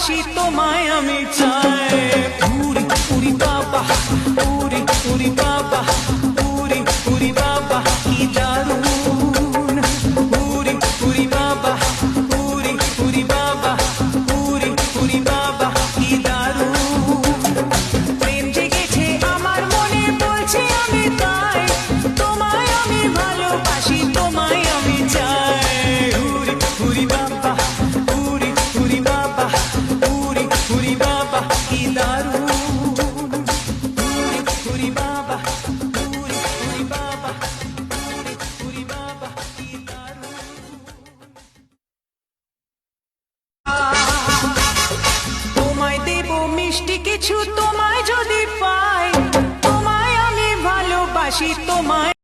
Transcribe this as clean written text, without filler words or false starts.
বাসি তোমায় আমি চাই। উরি উরি বাবা, উরি উরি বাবা, উরি উরি বাবা কি দারুণ। উরি উরি বাবা, উরি উরি বাবা, উরি উরি বাবা কি দারুণ। প্রেম জেগেছে আমার মনে বলছি আমি তাই, তোমায় আমি ভালোবাসি তোমায় আমি চাই। উরি উরি বাবা, উরি উরি বাবা, উরি উরি বাবা কি দারুণ। উরি উরি বাবা, উরি উরি বাবা, উরি উরি বাবা কি দারুণ। তোমায় দেব মিষ্টি কিছু